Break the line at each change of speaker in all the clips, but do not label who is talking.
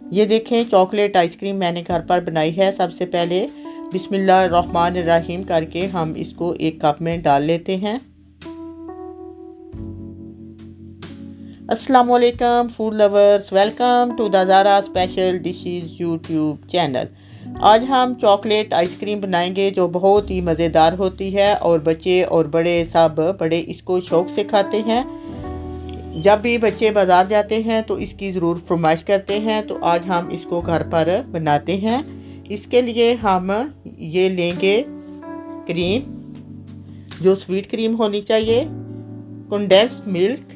ये देखें chocolate ice cream मैंने घर पर बनाई है। सबसे पहले बिस्मिल्लाहिर्रहमानिर्रहीम करके हम इसको एक कप में डाल लेते हैं। अस्सलाम वालेकुम food lovers, welcome to the Zara special dishes YouTube channel. आज हम चॉकलेट आइसक्रीम बनाएंगे जो बहुत ही मज़ेदार होती है और बच्चे और बड़े सब बड़े इसको शौक़ से खाते हैं। जब भी बच्चे बाज़ार जाते हैं तो इसकी ज़रूर फरमाइश करते हैं, तो आज हम इसको घर पर बनाते हैं। इसके लिए हम ये लेंगे क्रीम, जो स्वीट क्रीम होनी चाहिए, कंडेंस्ड मिल्क,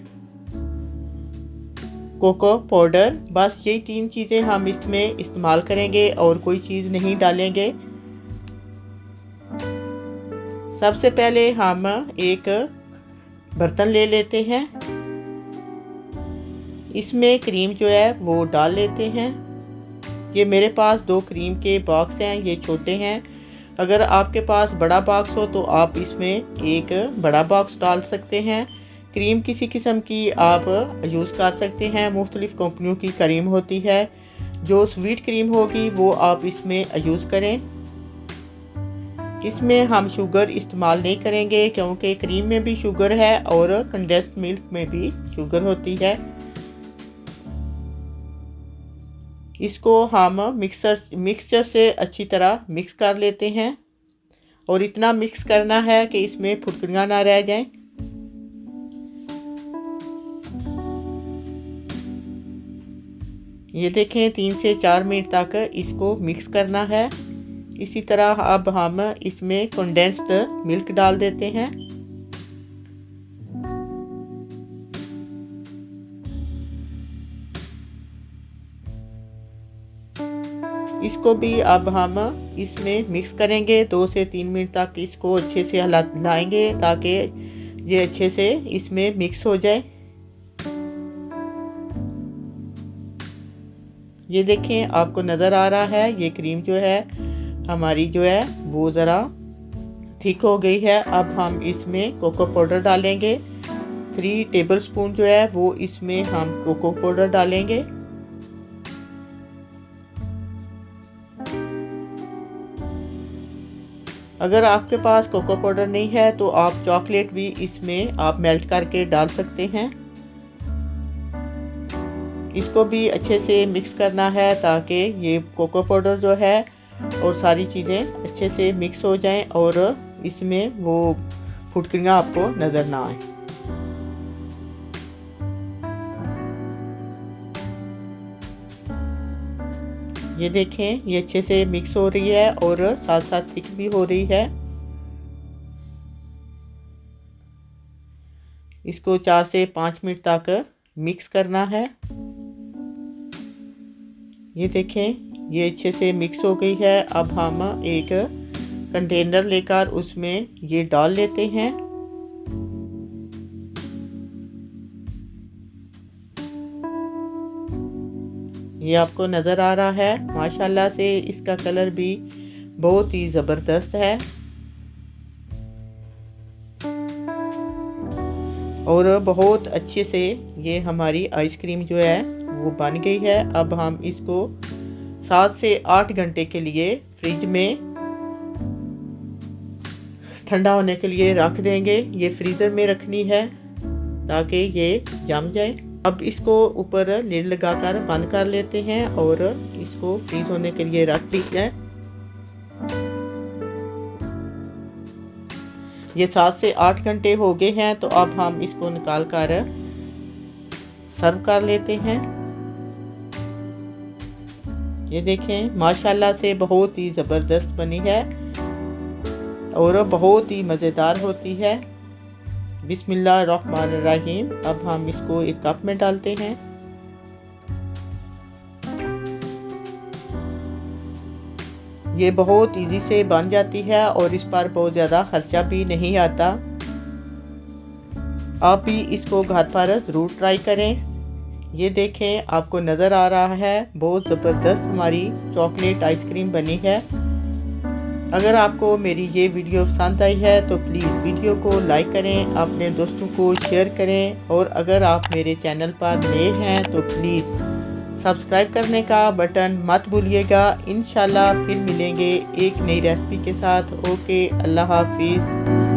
कोको पाउडर, बस यही 3 चीज़ें हम इसमें इस्तेमाल करेंगे और कोई चीज़ नहीं डालेंगे। सबसे पहले हम एक बर्तन ले लेते हैं, इसमें क्रीम जो है वो डाल लेते हैं। ये मेरे पास 2 क्रीम के बॉक्स हैं, ये छोटे हैं। अगर आपके पास बड़ा बॉक्स हो तो आप इसमें एक बड़ा बॉक्स डाल सकते हैं। क्रीम किसी किस्म की आप यूज़ कर सकते हैं, मुख्तलिफ़ कंपनियों की क्रीम होती है। जो स्वीट क्रीम होगी वो आप इसमें यूज़ करें। इसमें हम शुगर इस्तेमाल नहीं करेंगे क्योंकि क्रीम में भी शुगर है और कंडेंस्ड मिल्क में भी शुगर होती है। इसको हम मिक्सचर से अच्छी तरह मिक्स कर लेते हैं और इतना मिक्स करना है कि इसमें फुटकरियाँ ना रह जाएं। ये देखें 3 से 4 मिनट तक इसको मिक्स करना है। इसी तरह अब हम इसमें कंडेंस्ड मिल्क डाल देते हैं। इसको भी अब हम इसमें मिक्स करेंगे। 2 से 3 मिनट तक इसको अच्छे से हिलाएंगे ताकि ये अच्छे से इसमें मिक्स हो जाए। ये देखें आपको नज़र आ रहा है ये क्रीम जो है हमारी जो है वो ज़रा थिक हो गई है। अब हम इसमें कोको पाउडर डालेंगे। 3 टेबलस्पून जो है वो इसमें हम कोको पाउडर डालेंगे। अगर आपके पास कोको पाउडर नहीं है तो आप चॉकलेट भी इसमें आप मेल्ट करके डाल सकते हैं। इसको भी अच्छे से मिक्स करना है ताकि ये कोको पाउडर जो है और सारी चीज़ें अच्छे से मिक्स हो जाएं और इसमें वो फुटकरियाँ आपको नज़र ना आए। ये देखें ये अच्छे से मिक्स हो रही है और साथ साथ थिक भी हो रही है। इसको 4 से 5 मिनट तक मिक्स करना है। ये देखें ये अच्छे से मिक्स हो गई है। अब हम एक कंटेनर लेकर उसमें ये डाल लेते हैं। ये आपको नज़र आ रहा है माशाल्लाह से इसका कलर भी बहुत ही ज़बरदस्त है और बहुत अच्छे से ये हमारी आइसक्रीम जो है वो बन गई है। अब हम इसको 7 से 8 घंटे के लिए फ्रिज में ठंडा होने के लिए रख देंगे। ये फ्रीज़र में रखनी है ताकि ये जम जाए। अब इसको ऊपर लिड लगाकर बंद कर लेते हैं और इसको फ्रीज होने के लिए रख दी जाए। ये 7 से 8 घंटे हो गए हैं, तो अब हम इसको निकाल कर सर्व कर लेते हैं। ये देखें माशाल्लाह से बहुत ही ज़बरदस्त बनी है और बहुत ही मज़ेदार होती है। बिस्मिल्लाहिर्रहमानिर्रहीम। अब हम इसको एक कप में डालते हैं। ये बहुत इजी से बन जाती है और इस पर बहुत ज़्यादा खर्चा भी नहीं आता। आप भी इसको घर पर ज़रूर ट्राई करें। ये देखें आपको नज़र आ रहा है बहुत ज़बरदस्त हमारी चॉकलेट आइसक्रीम बनी है। अगर आपको मेरी ये वीडियो पसंद आई है तो प्लीज़ वीडियो को लाइक करें, अपने दोस्तों को शेयर करें और अगर आप मेरे चैनल पर नए हैं तो प्लीज़ सब्सक्राइब करने का बटन मत भूलिएगा। इंशाल्लाह फिर मिलेंगे एक नई रेसिपी के साथ। ओके, अल्लाह हाफिज़।